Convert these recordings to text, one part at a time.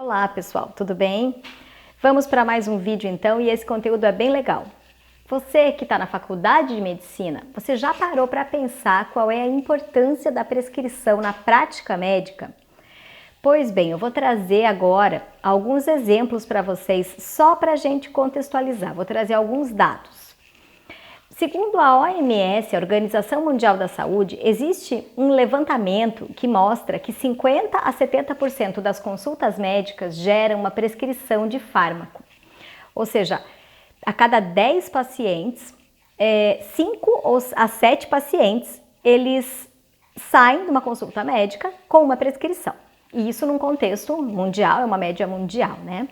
Olá pessoal, tudo bem? Vamos para mais um vídeo então e esse conteúdo é bem legal. Você que está na faculdade de medicina, você já parou para pensar qual é a importância da prescrição na prática médica? Pois bem, eu vou trazer agora alguns exemplos para vocês só para a gente contextualizar. Vou trazer alguns dados. Segundo a OMS, a Organização Mundial da Saúde, existe um levantamento que mostra que 50 a 70% das consultas médicas geram uma prescrição de fármaco. Ou seja, a cada 10 pacientes, 5 a 7 pacientes, eles saem de uma consulta médica com uma prescrição. E isso num contexto mundial, é uma média mundial, né?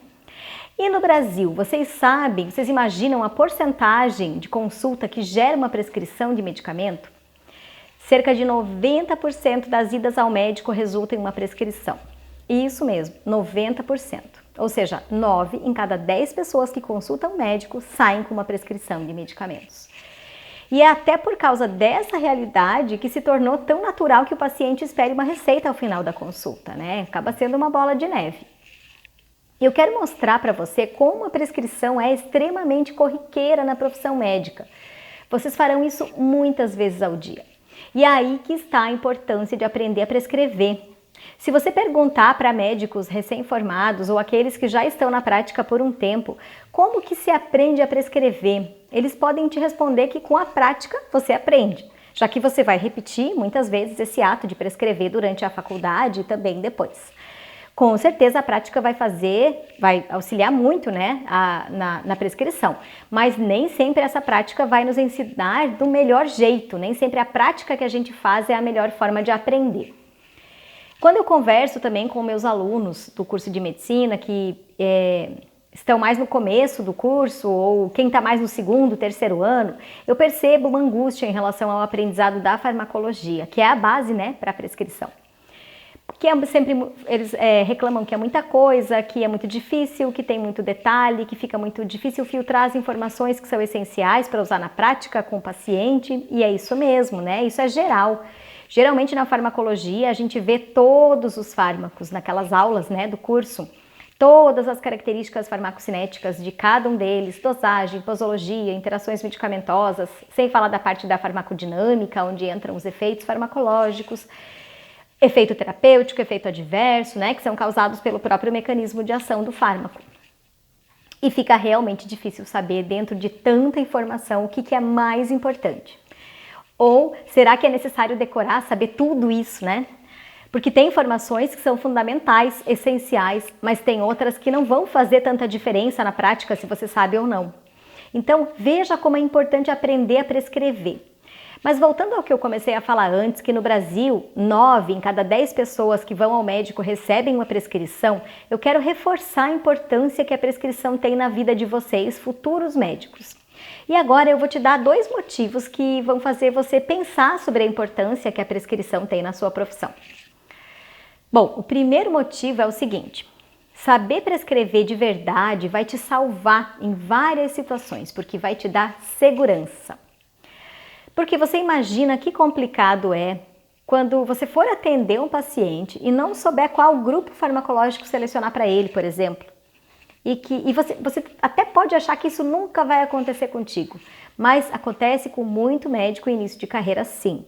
E no Brasil, vocês imaginam a porcentagem de consulta que gera uma prescrição de medicamento? Cerca de 90% das idas ao médico resultam em uma prescrição. Isso mesmo, 90%. Ou seja, 9 em cada 10 pessoas que consultam o médico saem com uma prescrição de medicamentos. E é até por causa dessa realidade que se tornou tão natural que o paciente espere uma receita ao final da consulta, né? Acaba sendo uma bola de neve. Eu quero mostrar para você como a prescrição é extremamente corriqueira na profissão médica. Vocês farão isso muitas vezes ao dia. E é aí que está a importância de aprender a prescrever. Se você perguntar para médicos recém-formados ou aqueles que já estão na prática por um tempo, como que se aprende a prescrever? Eles podem te responder que com a prática você aprende, já que você vai repetir muitas vezes esse ato de prescrever durante a faculdade e também depois. Com certeza a prática vai auxiliar muito, né, na prescrição, mas nem sempre essa prática vai nos ensinar do melhor jeito, nem sempre a prática que a gente faz é a melhor forma de aprender. Quando eu converso também com meus alunos do curso de medicina, que estão mais no começo do curso, ou quem está mais no segundo, terceiro ano, eu percebo uma angústia em relação ao aprendizado da farmacologia, que é a base, né, para a prescrição. Porque eles reclamam que é muita coisa, que é muito difícil, que tem muito detalhe, que fica muito difícil filtrar as informações que são essenciais para usar na prática com o paciente, e é isso mesmo, né? Isso é geral. Geralmente na farmacologia a gente vê todos os fármacos naquelas aulas, né, do curso, todas as características farmacocinéticas de cada um deles, dosagem, posologia, interações medicamentosas, sem falar da parte da farmacodinâmica, onde entram os efeitos farmacológicos, efeito terapêutico, efeito adverso, né, que são causados pelo próprio mecanismo de ação do fármaco. E fica realmente difícil saber, dentro de tanta informação, o que é mais importante. Ou será que é necessário decorar, saber tudo isso, né? Porque tem informações que são fundamentais, essenciais, mas tem outras que não vão fazer tanta diferença na prática se você sabe ou não. Então, veja como é importante aprender a prescrever. Mas voltando ao que eu comecei a falar antes, que no Brasil, 9 em cada 10 pessoas que vão ao médico recebem uma prescrição, eu quero reforçar a importância que a prescrição tem na vida de vocês, futuros médicos. E agora eu vou te dar 2 motivos que vão fazer você pensar sobre a importância que a prescrição tem na sua profissão. Bom, o primeiro motivo é o seguinte: saber prescrever de verdade vai te salvar em várias situações, porque vai te dar segurança. Porque você imagina que complicado é quando você for atender um paciente e não souber qual grupo farmacológico selecionar para ele, por exemplo. E você até pode achar que isso nunca vai acontecer contigo, mas acontece com muito médico em início de carreira, sim.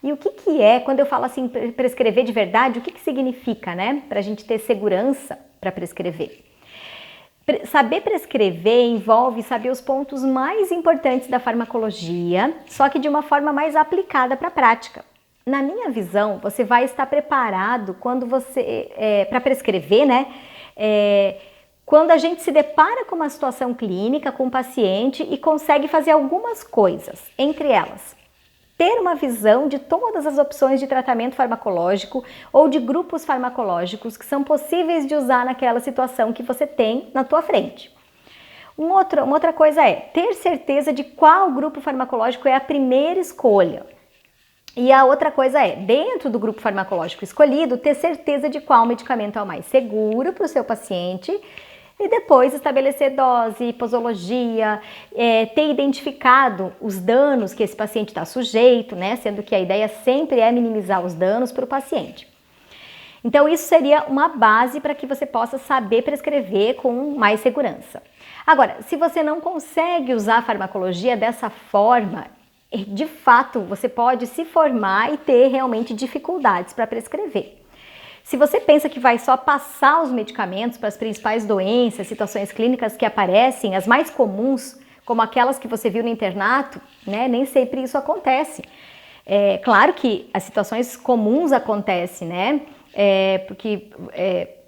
E o que é, quando eu falo assim, prescrever de verdade, o que significa, né? Para a gente ter segurança para prescrever. Saber prescrever envolve saber os pontos mais importantes da farmacologia, só que de uma forma mais aplicada para a prática. Na minha visão, você vai estar preparado quando para prescrever, né? Quando a gente se depara com uma situação clínica, com um paciente e consegue fazer algumas coisas, entre elas, ter uma visão de todas as opções de tratamento farmacológico ou de grupos farmacológicos que são possíveis de usar naquela situação que você tem na tua frente. Uma outra coisa é ter certeza de qual grupo farmacológico é a primeira escolha. E a outra coisa é, dentro do grupo farmacológico escolhido, ter certeza de qual medicamento é o mais seguro para o seu paciente e depois estabelecer dose, posologia, ter identificado os danos que esse paciente está sujeito, né? Sendo que a ideia sempre é minimizar os danos para o paciente. Então isso seria uma base para que você possa saber prescrever com mais segurança. Agora, se você não consegue usar a farmacologia dessa forma, de fato você pode se formar e ter realmente dificuldades para prescrever. Se você pensa que vai só passar os medicamentos para as principais doenças, situações clínicas que aparecem, as mais comuns, como aquelas que você viu no internato, né? Nem sempre isso acontece. É claro que as situações comuns acontecem, né?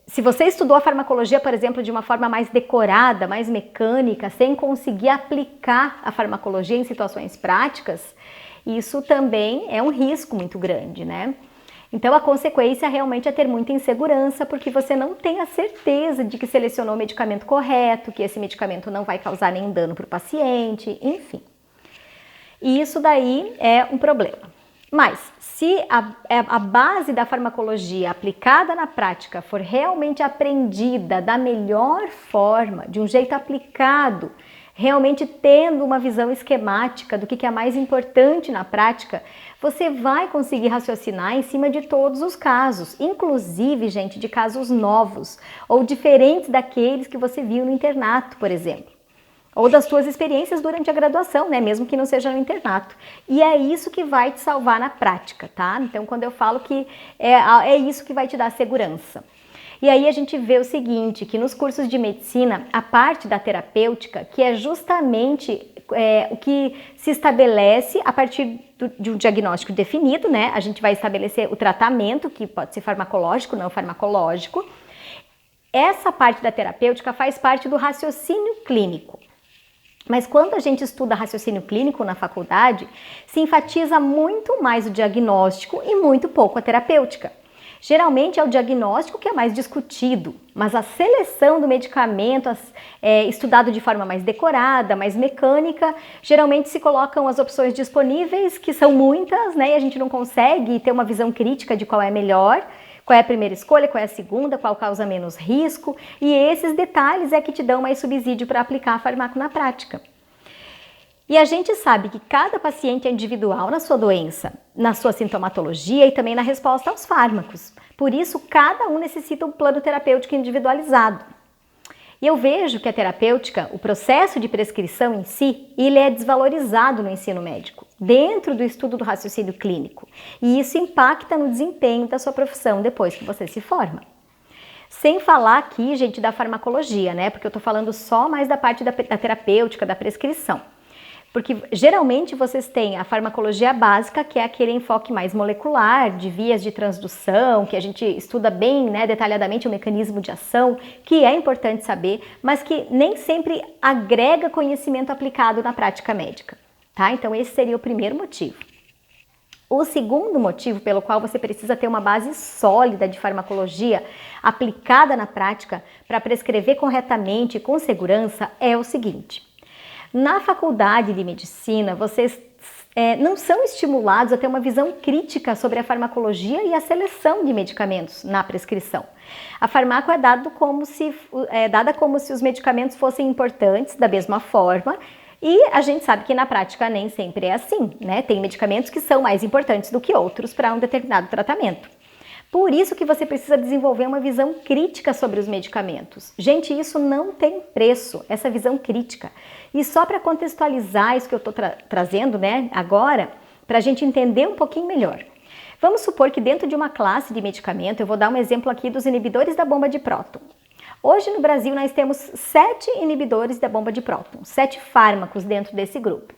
Se você estudou a farmacologia, por exemplo, de uma forma mais decorada, mais mecânica, sem conseguir aplicar a farmacologia em situações práticas, isso também é um risco muito grande, né? Então a consequência realmente é ter muita insegurança, porque você não tem a certeza de que selecionou o medicamento correto, que esse medicamento não vai causar nenhum dano para o paciente, enfim. E isso daí é um problema. Mas se a base da farmacologia aplicada na prática for realmente aprendida da melhor forma, de um jeito aplicado, realmente tendo uma visão esquemática do que é mais importante na prática, você vai conseguir raciocinar em cima de todos os casos, inclusive, gente, de casos novos ou diferentes daqueles que você viu no internato, por exemplo. Ou das suas experiências durante a graduação, né? Mesmo que não seja no internato. E é isso que vai te salvar na prática, tá? Então, quando eu falo que é isso que vai te dar segurança. E aí a gente vê o seguinte, que nos cursos de medicina, a parte da terapêutica, que é justamente o que se estabelece a partir de um diagnóstico definido, né? A gente vai estabelecer o tratamento, que pode ser farmacológico, não farmacológico. Essa parte da terapêutica faz parte do raciocínio clínico. Mas quando a gente estuda raciocínio clínico na faculdade, se enfatiza muito mais o diagnóstico e muito pouco a terapêutica. Geralmente é o diagnóstico que é mais discutido, mas a seleção do medicamento é estudado de forma mais decorada, mais mecânica. Geralmente se colocam as opções disponíveis, que são muitas, né? E a gente não consegue ter uma visão crítica de qual é melhor. Qual é a primeira escolha, qual é a segunda, qual causa menos risco, e esses detalhes é que te dão mais subsídio para aplicar a farmaco na prática. E a gente sabe que cada paciente é individual na sua doença, na sua sintomatologia e também na resposta aos fármacos. Por isso, cada um necessita um plano terapêutico individualizado. E eu vejo que a terapêutica, o processo de prescrição em si, ele é desvalorizado no ensino médico, dentro do estudo do raciocínio clínico. E isso impacta no desempenho da sua profissão depois que você se forma. Sem falar aqui, gente, da farmacologia, né? Porque eu tô falando só mais da parte da terapêutica, da prescrição. Porque geralmente vocês têm a farmacologia básica, que é aquele enfoque mais molecular, de vias de transdução, que a gente estuda bem, né, detalhadamente o mecanismo de ação, que é importante saber, mas que nem sempre agrega conhecimento aplicado na prática médica, tá? Então esse seria o primeiro motivo. O segundo motivo pelo qual você precisa ter uma base sólida de farmacologia aplicada na prática para prescrever corretamente e com segurança é o seguinte: na faculdade de medicina, vocês não são estimulados a ter uma visão crítica sobre a farmacologia e a seleção de medicamentos na prescrição. A farmaco é dada como se os medicamentos fossem importantes da mesma forma, e a gente sabe que na prática nem sempre é assim, né? Tem medicamentos que são mais importantes do que outros para um determinado tratamento. Por isso que você precisa desenvolver uma visão crítica sobre os medicamentos. Gente, isso não tem preço, essa visão crítica. E só para contextualizar isso que eu estou trazendo, né, agora, para a gente entender um pouquinho melhor. Vamos supor que dentro de uma classe de medicamento, eu vou dar um exemplo aqui dos inibidores da bomba de próton. Hoje no Brasil nós temos 7 inibidores da bomba de próton, 7 fármacos dentro desse grupo.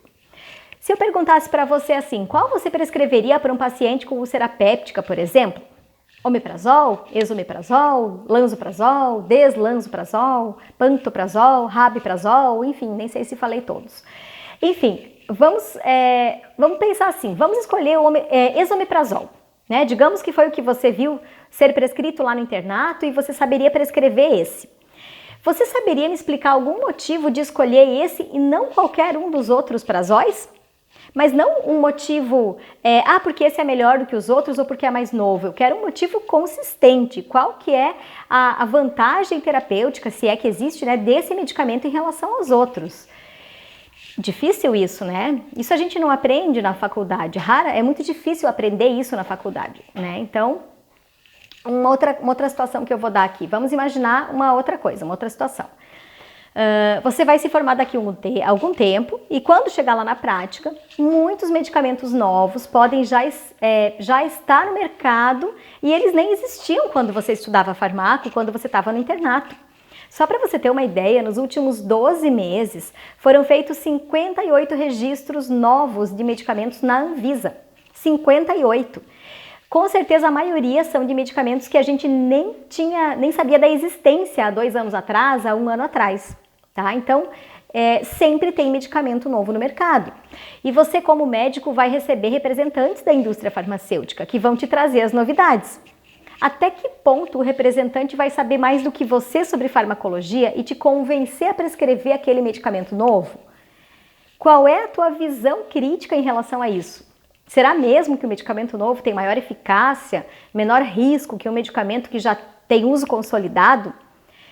Se eu perguntasse para você assim, qual você prescreveria para um paciente com úlcera péptica, por exemplo? Omeprazol, esomeprazol, lanzoprazol, deslanzoprazol, pantoprazol, rabiprazol, enfim, nem sei se falei todos. Enfim, vamos pensar assim, vamos escolher o esomeprazol, né? Digamos que foi o que você viu ser prescrito lá no internato e você saberia prescrever esse. Você saberia me explicar algum motivo de escolher esse e não qualquer um dos outros prazóis? Mas não um motivo, porque esse é melhor do que os outros ou porque é mais novo. Eu quero um motivo consistente. Qual que é a vantagem terapêutica, se é que existe, né, desse medicamento em relação aos outros? Difícil isso, né? Isso a gente não aprende na faculdade. É muito difícil aprender isso na faculdade, né? Então, Uma outra situação que eu vou dar aqui. Vamos imaginar uma outra coisa, uma outra situação. Você vai se formar daqui a algum tempo e quando chegar lá na prática, muitos medicamentos novos podem já estar no mercado e eles nem existiam quando você estudava farmácia, quando você estava no internato. Só para você ter uma ideia, nos últimos 12 meses foram feitos 58 registros novos de medicamentos na Anvisa. 58. Com certeza a maioria são de medicamentos que a gente nem sabia da existência há 2 anos atrás, há 1 ano atrás. Tá? Então, sempre tem medicamento novo no mercado. E você, como médico, vai receber representantes da indústria farmacêutica que vão te trazer as novidades. Até que ponto o representante vai saber mais do que você sobre farmacologia e te convencer a prescrever aquele medicamento novo? Qual é a tua visão crítica em relação a isso? Será mesmo que o medicamento novo tem maior eficácia, menor risco que um medicamento que já tem uso consolidado?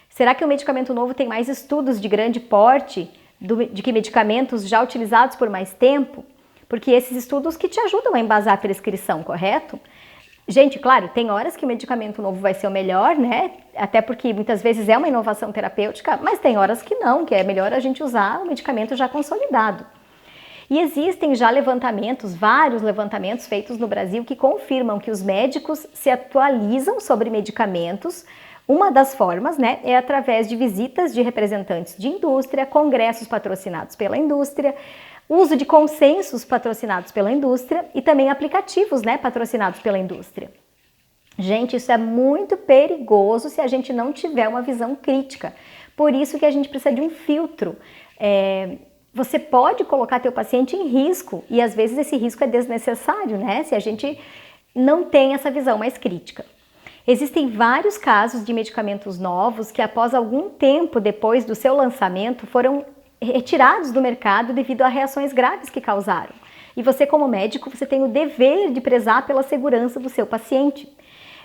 Será que o medicamento novo tem mais estudos de grande porte de que medicamentos já utilizados por mais tempo? Porque esses estudos que te ajudam a embasar a prescrição, correto? Gente, claro, tem horas que o medicamento novo vai ser o melhor, né? Até porque muitas vezes é uma inovação terapêutica, mas tem horas que não, que é melhor a gente usar o medicamento já consolidado. E existem já vários levantamentos feitos no Brasil que confirmam que os médicos se atualizam sobre medicamentos. Uma das formas, né, é através de visitas de representantes de indústria, congressos patrocinados pela indústria, uso de consensos patrocinados pela indústria e também aplicativos, né, patrocinados pela indústria. Gente, isso é muito perigoso se a gente não tiver uma visão crítica. Por isso que a gente precisa de um filtro. Você pode colocar teu paciente em risco e às vezes esse risco é desnecessário, né, se a gente não tem essa visão mais crítica. Existem vários casos de medicamentos novos que após algum tempo depois do seu lançamento foram retirados do mercado devido a reações graves que causaram. E você, como médico, você tem o dever de prezar pela segurança do seu paciente.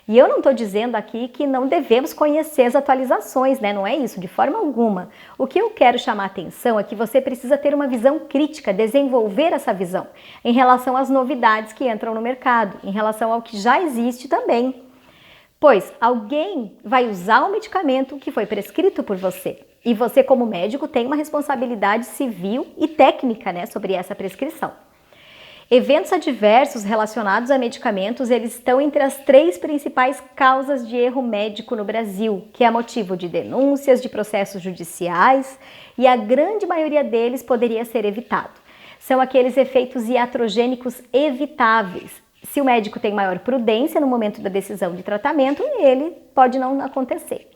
E eu não estou dizendo aqui que não devemos conhecer as atualizações, né? Não é isso, de forma alguma. O que eu quero chamar a atenção é que você precisa ter uma visão crítica, desenvolver essa visão em relação às novidades que entram no mercado, em relação ao que já existe também. Pois alguém vai usar um medicamento que foi prescrito por você. E você, como médico, tem uma responsabilidade civil e técnica, né, sobre essa prescrição. Eventos adversos relacionados a medicamentos, eles estão entre as 3 principais causas de erro médico no Brasil, que é motivo de denúncias, de processos judiciais, e a grande maioria deles poderia ser evitado. São aqueles efeitos iatrogênicos evitáveis. Se o médico tem maior prudência no momento da decisão de tratamento, ele pode não acontecer.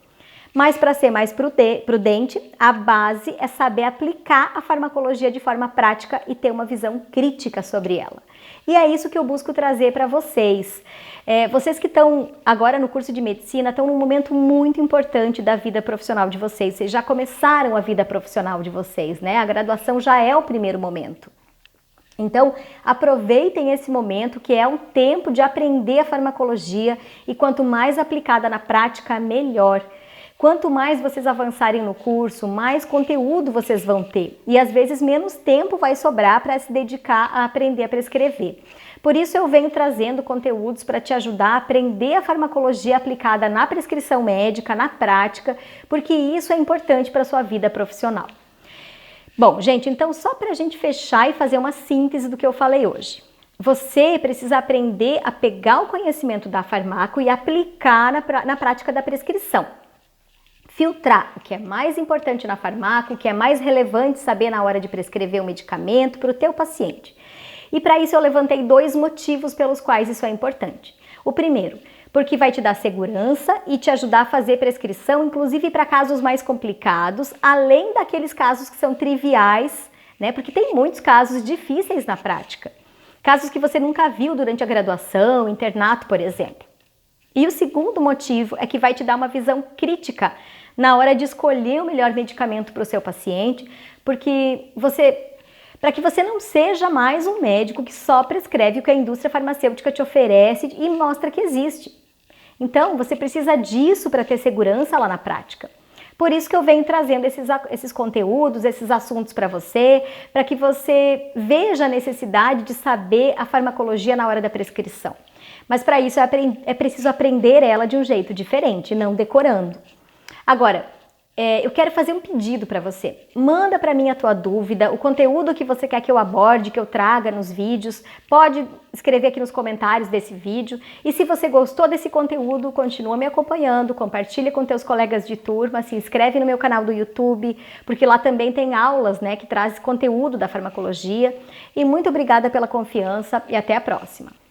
Mas para ser mais prudente, a base é saber aplicar a farmacologia de forma prática e ter uma visão crítica sobre ela. E é isso que eu busco trazer para vocês. Vocês que estão agora no curso de medicina estão num momento muito importante da vida profissional de vocês. Vocês já começaram a vida profissional de vocês, né? A graduação já é o primeiro momento. Então, aproveitem esse momento que é um tempo de aprender a farmacologia e quanto mais aplicada na prática, melhor. Quanto mais vocês avançarem no curso, mais conteúdo vocês vão ter e às vezes menos tempo vai sobrar para se dedicar a aprender a prescrever. Por isso eu venho trazendo conteúdos para te ajudar a aprender a farmacologia aplicada na prescrição médica, na prática, porque isso é importante para a sua vida profissional. Bom, gente, então só para a gente fechar e fazer uma síntese do que eu falei hoje. Você precisa aprender a pegar o conhecimento da farmácia e aplicar na prática da prescrição. Filtrar o que é mais importante na farmácia, o que é mais relevante saber na hora de prescrever o medicamento para o teu paciente. E para isso eu levantei 2 motivos pelos quais isso é importante. O primeiro, porque vai te dar segurança e te ajudar a fazer prescrição, inclusive para casos mais complicados, além daqueles casos que são triviais, né? Porque tem muitos casos difíceis na prática. Casos que você nunca viu durante a graduação, internato, por exemplo. E o segundo motivo é que vai te dar uma visão crítica na hora de escolher o melhor medicamento para o seu paciente, para que você não seja mais um médico que só prescreve o que a indústria farmacêutica te oferece e mostra que existe. Então, você precisa disso para ter segurança lá na prática. Por isso que eu venho trazendo esses conteúdos, esses assuntos para você, para que você veja a necessidade de saber a farmacologia na hora da prescrição. Mas para isso é preciso aprender ela de um jeito diferente, não decorando. Agora, eu quero fazer um pedido para você. Manda para mim a tua dúvida, o conteúdo que você quer que eu aborde, que eu traga nos vídeos. Pode escrever aqui nos comentários desse vídeo. E se você gostou desse conteúdo, continua me acompanhando, compartilha com teus colegas de turma, se inscreve no meu canal do YouTube, porque lá também tem aulas, né, que trazem conteúdo da farmacologia. E muito obrigada pela confiança e até a próxima.